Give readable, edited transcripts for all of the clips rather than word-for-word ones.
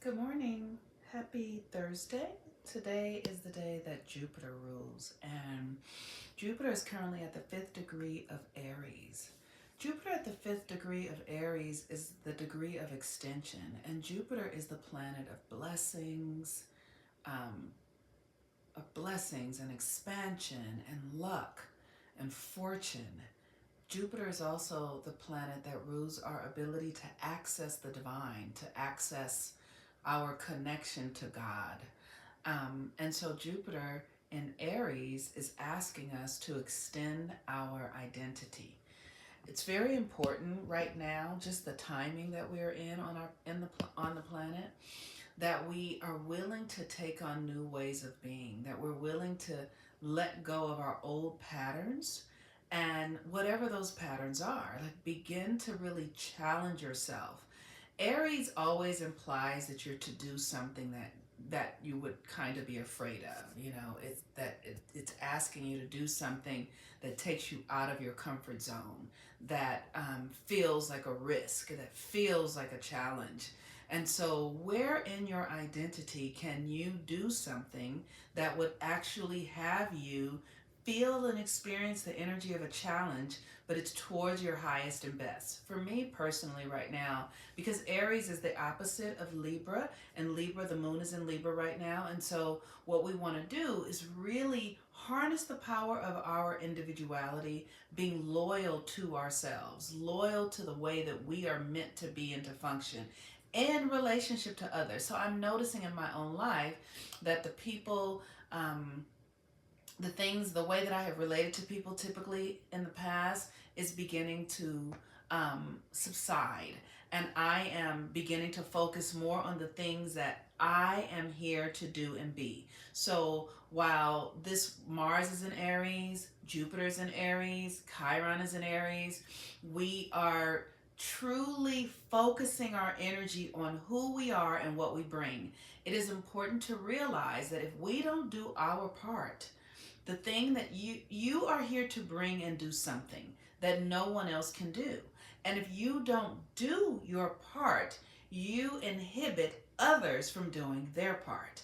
Good morning. Happy Thursday. Today is the day that Jupiter rules, and Jupiter is currently at the fifth degree of Aries. Jupiter at the fifth degree of Aries is the degree of extension, and Jupiter is the planet um, of blessings and expansion and luck and fortune. Jupiter is also the planet that rules our ability to access the divine, to access our connection to God. And so Jupiter in Aries is asking us to extend our identity. It's very important right now, just the timing that we're in on the planet, that we are willing to take on new ways of being, that we're willing to let go of our old patterns and whatever those patterns are, like begin to really challenge yourself. Aries always implies that you're to do something that you would kind of be afraid of. It's asking you to do something that takes you out of your comfort zone, that feels like a risk, that feels like a challenge. And so, where in your identity can you do something that would actually have you feel and experience the energy of a challenge, but it's towards your highest and best? For me personally, right now, because Aries is the opposite of Libra, and Libra, the moon is in Libra right now. And so, what we want to do is really harness the power of our individuality, being loyal to ourselves, loyal to the way that we are meant to be and to function in relationship to others. So I'm noticing in my own life that um, the things, the way that I have related to people typically in the past is beginning to subside. And I am beginning to focus more on the things that I am here to do and be. So while this Mars is in Aries, Jupiter is in Aries, Chiron is in Aries, we are truly focusing our energy on who we are and what we bring. It is important to realize that if we don't do our part, the thing that you are here to bring and do something that no one else can do. And if you don't do your part, you inhibit others from doing their part.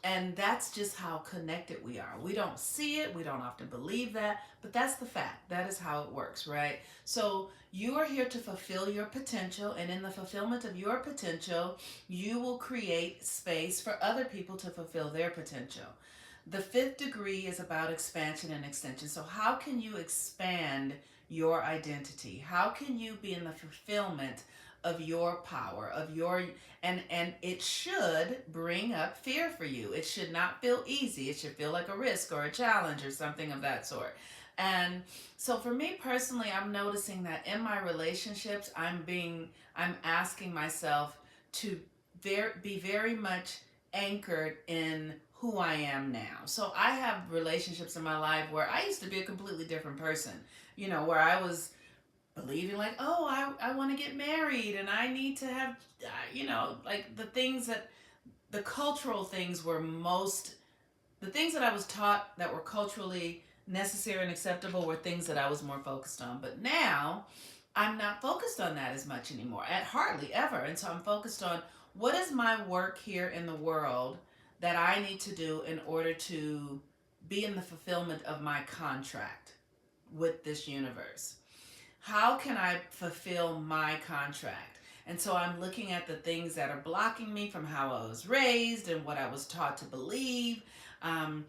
And that's just how connected we are. We don't see it, we don't often believe that, but that's the fact. That is how it works, right? So you are here to fulfill your potential, and in the fulfillment of your potential, you will create space for other people to fulfill their potential. The fifth degree is about expansion and extension. So, how can you expand your identity? How can you be in the fulfillment of your power, of your and it should bring up fear for you. It should not feel easy. It should feel like a risk or a challenge or something of that sort. And so for me personally, I'm noticing that in my relationships, I'm asking myself to be very much anchored in who I am now. So I have relationships in my life where I used to be a completely different person, where I was believing like, oh, I want to get married and I need to have, like the things that the cultural things were the things that I was taught that were culturally necessary and acceptable were things that I was more focused on. But now I'm not focused on that as much anymore, at hardly ever. And so I'm focused on what is my work here in the world that I need to do in order to be in the fulfillment of my contract with this universe. How can I fulfill my contract? And so I'm looking at the things that are blocking me from how I was raised and what I was taught to believe. I'm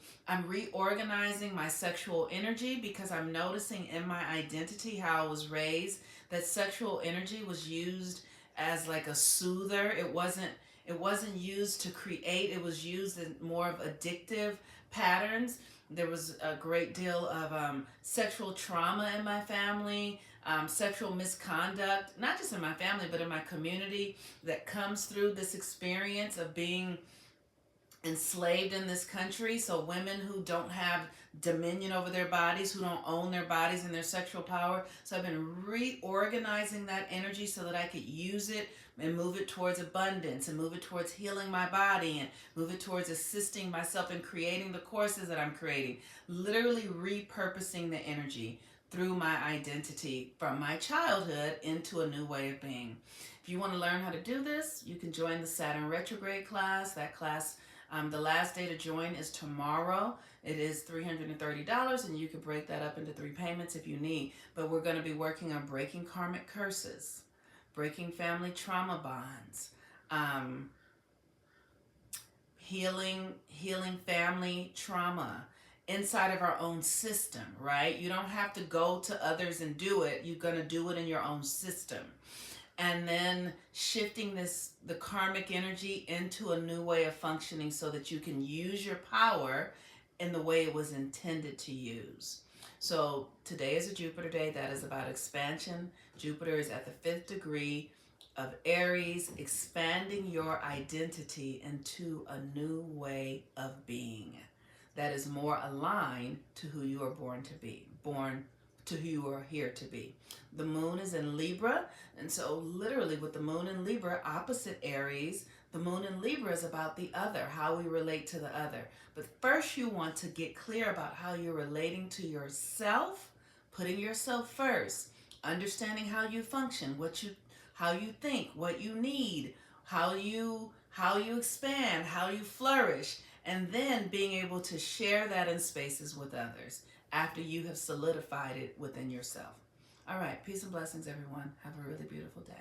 reorganizing my sexual energy because I'm noticing in my identity how I was raised that sexual energy was used as like a soother. It wasn't used to create. It was used in more of addictive patterns. There was a great deal of sexual trauma in my family, sexual misconduct, not just in my family, but in my community, that comes through this experience of being enslaved in this country. So women who don't have dominion over their bodies, who don't own their bodies and their sexual power. So I've been reorganizing that energy so that I could use it and move it towards abundance and move it towards healing my body and move it towards assisting myself in creating the courses that I'm creating. Literally repurposing the energy through my identity from my childhood into a new way of being. If you want to learn how to do this, you can join the Saturn retrograde class. That class, the last day to join is tomorrow. It is $330, and you can break that up into 3 payments if you need. But we're going to be working on breaking karmic curses, breaking family trauma bonds, um, healing family trauma inside of our own system, right? You don't have to go to others and do it. You're going to do it in your own system. And then shifting the karmic energy into a new way of functioning so that you can use your power in the way it was intended to use. So today is a Jupiter day. That is about expansion. Jupiter is at the 5th degree of Aries, expanding your identity into a new way of being that is more aligned to who you are born to be, born to who you are here to be. The moon is in Libra, and so literally with the moon in Libra, opposite Aries, the moon in Libra is about the other, how we relate to the other. But first you want to get clear about how you're relating to yourself, putting yourself first, understanding how you function, how you think, what you need, how you expand, how you flourish, and then being able to share that in spaces with others after you have solidified it within yourself. All right, peace and blessings, everyone. Have a really beautiful day.